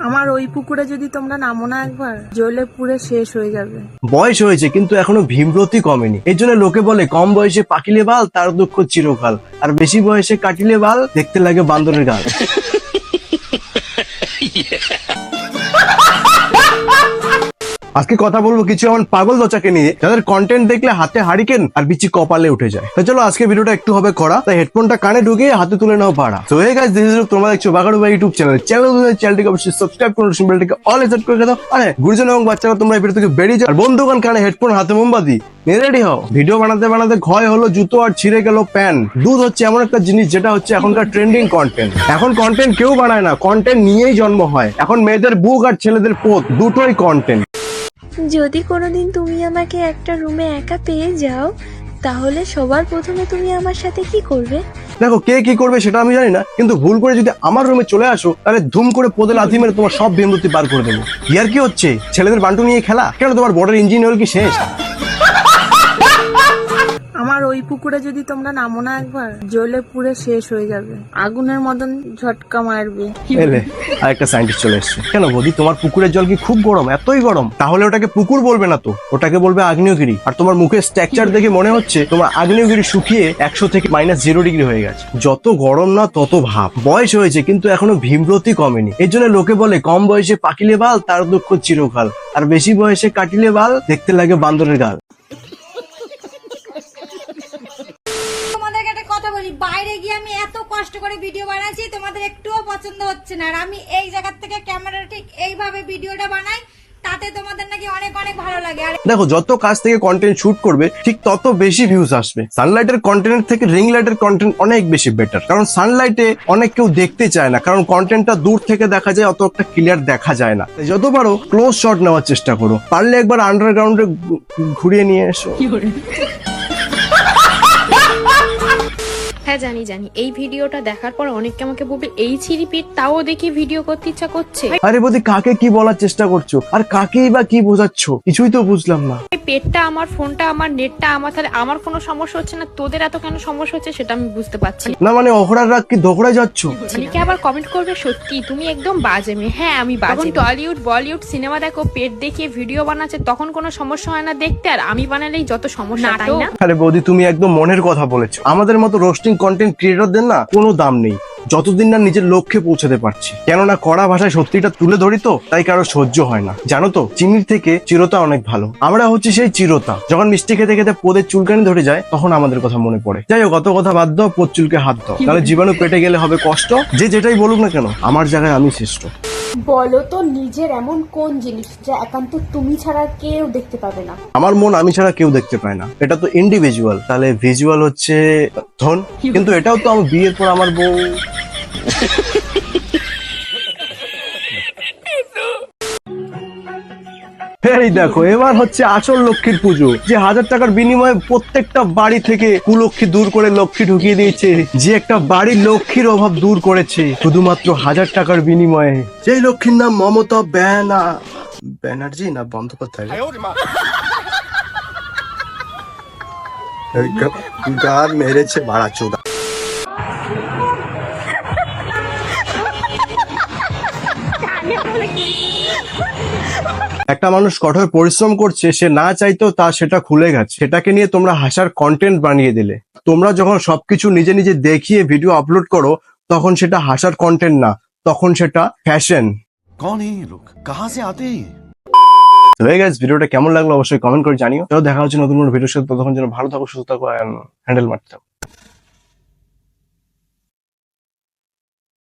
আমার ওই পুকুরে যদি তোমরা নামো না একবার, জ্বলে পুড়ে শেষ হয়ে যাবে। বয়স হয়েছে কিন্তু এখনো ভীমরতি কমেনি, এই জন্য লোকে বলে কম বয়সে পাকিলে বাল তার দুঃখ চিরকাল, আর বেশি বয়সে কাটিলে বাল দেখতে লাগে বান্দরের গাল। আজকে কথা বলবো কিছু এমন পাগল দোচাকে নিয়ে যাদের কন্টেন্ট দেখলে হাতে হারিকেন আর বিচি কপালে উঠে যায়। তো চলো আজকে ভিডিওটা একটু হবে করা, তাই হেডফোনটা কানে ঢুকিয়ে হাতে তুলে নাও পাড়া। তো হে গাইস, দিস ইজ তোমরা দেখছো বাগাড়ুবা ইউটিউব চ্যানেলটিকে অবশ্যই সাবস্ক্রাইব করো, সিম্বলটিকে অল সেট করে দাও। আরে গুরুজন এবং বাচ্চারা তোমরা এই ভিডিও থেকে বেরিয়ে যাও, আর বন্ধুগণ কানে হেডফোন হাতে মোমবাতি নিয়ে রেডি হও। ভিডিও বানাতে বানাতে ক্ষয় হলো জুতো আর ছিঁড়ে গেল প্যান। দুধ হচ্ছে এমন একটা জিনিস যেটা হচ্ছে এখনকার ট্রেন্ডিং কন্টেন্ট। এখন কন্টেন্ট কেউ বানায় না, কন্টেন্ট নিয়েই জন্ম হয়। এখন মেয়েদের বুক আর ছেলেদের পোত দুটোই কন্টেন্ট। যদি কোনোদিন তুমি আমাকে একটা রুমে একা পেয়ে যাও, তাহলে সবার প্রথমে তুমি আমার সাথে কি করবে? দেখো, কে কি করবে সেটা আমি জানি না, কিন্তু ভুল করে যদি আমার রুমে চলে আসো তাহলে ধুম করে পোদে লাথি মেরে তোমার সব ভীমরতি পার করে দেবো। ইয়ার কি হচ্ছে? ছেলেদের বান্টু নিয়ে খেলা? কেন তোমার বর্ডার ইঞ্জিন অয়েল কি শেষ? আমার ওই পুকুরে যদি তোমরা নামো না একবার, জ্বলে পুড়ে শেষ হয়ে যাবে, আগুনের মতন ঝটকা মারবে। এলে আর একটা সায়েন্টিস্ট চলে এসছে। কেন বৌদি, তোমার পুকুরের জল কি খুব গরম? এতই গরম? তাহলে ওটাকে পুকুর বলবে না তো, ওটাকে বলবে আগ্নেয়গিরি। আর তোমার মুখের স্ট্রাকচার দেখে মনে হচ্ছে তোমার আগ্নেয়গিরি শুকিয়ে 100 থেকে -0 ডিগ্রি হয়ে গেছে। যত গরম না তত ভাব। বয়স হয়েছে কিন্তু এখনো ভীমরতি কমেনি, এই জন্য লোকে বলে কম বয়সে পাকিলে বাল তার দুঃখ চিরকাল, আর বেশি বয়সে কাটিলে বাল দেখতে লাগে বান্দরের গাল। কথা বলি, বাইরে গিয়ে আমি এত কষ্ট করে ভিডিও বানাচ্ছি, তোমাদের একটুও পছন্দ হচ্ছে না। আর আমি এই জায়গা থেকে ক্যামেরা ঠিক এইভাবে ভিডিওটা বানাই, তাতে তোমাদের নাকি অনেক অনেক ভালো লাগে। আর দেখো, যত কাজ থেকে কন্টেন্ট শুট করবে ঠিক তত বেশি ভিউজ আসবে। সানলাইটের কন্টেন্ট থেকে রিং লাইটের কন্টেন্ট অনেক বেশি বেটার, কারণ সানলাইটে অনেক কেউ দেখতে চায় না, কারণ কন্টেন্টটা দূর থেকে দেখা যায়, অত একটা ক্লিয়ার দেখা যায় না। যত পারো ক্লোজ শট নেওয়ার চেষ্টা করো, পারলে একবার আন্ডারগ্রাউন্ডে ঘুরিয়ে নিয়ে এসো। হ্যাঁ জানি এই ভিডিওটা দেখার পর অনেকে আমাকে বলবে এই রিপিট, তাও দেখি ভিডিও করতে ইচ্ছা করছে। আরে বৌদি, কাকে কি বলার চেষ্টা করছো, আর কাকেই বা কি বোঝাচ্ছ? কিছুই তো বুঝলাম না। পেটটা আমার, ফোনটা আমার, নেটটা আমার, তাহলে আমার কোনো সমস্যা হচ্ছে না, তোদের এত কেন সমস্যা হচ্ছে সেটা আমি বুঝতে পারছি না। মানে অহরার রাগ কি ধোকড়ায় যাচ্ছ? অনেকে আবার কমেন্ট করবে সত্যি তুমি একদম বাজে মেয়ে। হ্যাঁ আমি বাজে। টলিউড বলিউড সিনেমা দেখো, পেট দেখিয়ে ভিডিও বানাচ্ছে, তখন কোনো সমস্যা হয় না দেখতে, আর আমি বানালেই যত সমস্যা, তাই না? আরে বৌদি, তুমি একদম মনের কথা বলেছো। আমাদের মতো রোস্টিং কন্টেন্ট ক্রিয়েটরদের না কোনো দাম নেই, যতদিন না নিজের লক্ষ্যে পৌঁছাতে পারছি। কেননা কড়া ভাষায় সত্যিটা তুলে ধরি তো, তাই কারো সহ্য হয় না। জানো তো, চিনির থেকে চিরতা অনেক ভালো। আমরা হচ্ছে সেই চিরতা। যখন মিষ্টি খেতে খেতে পোদের চুলকানি ধরে যায়, তখন আমাদের কথা মনে পড়ে। যাই হোক, কত কথা বাদ দাও, পোদ চুলকে হাত দাও, তাহলে জীবাণু পেটে গেলে হবে কষ্ট। যে যেটাই বলুক না কেন, আমার জায়গায় আমি শ্রেষ্ঠ। বলো তো, নিজের এমন কোন জিনিস যা একান্ত তুমি ছাড়া কেউ দেখতে পাবে না? আমার মন আমি ছাড়া কেউ দেখতে পায় না, এটা তো ইন্ডিভিজুয়াল। তাহলে ভিজুয়াল হচ্ছে ধন, কিন্তু এটাও তো আমার বিয়ের পর আমার বউ। এই দেখো, এবার হচ্ছে আসল লক্ষ্মীর পুজো, যে 1000 টাকার বিনিময়ে প্রত্যেকটা বাড়ি থেকে কুলক্ষী দূর করে লক্ষ্মী ঢুকিয়ে দিয়েছে। যে একটা বাড়ির লক্ষ্মীর অভাব দূর করেছে শুধুমাত্র 1000 টাকার বিনিময়ে। সেই লক্ষ্মীর নাম মমতা ব্যানার্জি না বন্দ্যোপাধ্যায়। গান মেরেছে মারা চোদা। একটা মানুষ কঠোর পরিশ্রম করছে, সে না চাইতেও তা সেটা খুলে গেছে, সেটাকে নিয়ে তোমরা হাসার কন্টেন্ট বানিয়ে দিলে। তোমরা যখন সবকিছু নিজে নিজে দেখিয়ে ভিডিও আপলোড করো, তখন সেটা হাসার কন্টেন্ট না, তখন সেটা ফ্যাশন। कौन है ये लोग, कहाँ से आते हैं? তো গাইস, ভিডিওটা কেমন লাগলো অবশ্যই কমেন্ট করে জানিও। দেখা হচ্ছে নতুন কোনো ভিডিওর সাথে, ততক্ষণ যেন ভালো থাকো, সুস্থ থাকো, হ্যান্ডেল মারতে থাকো।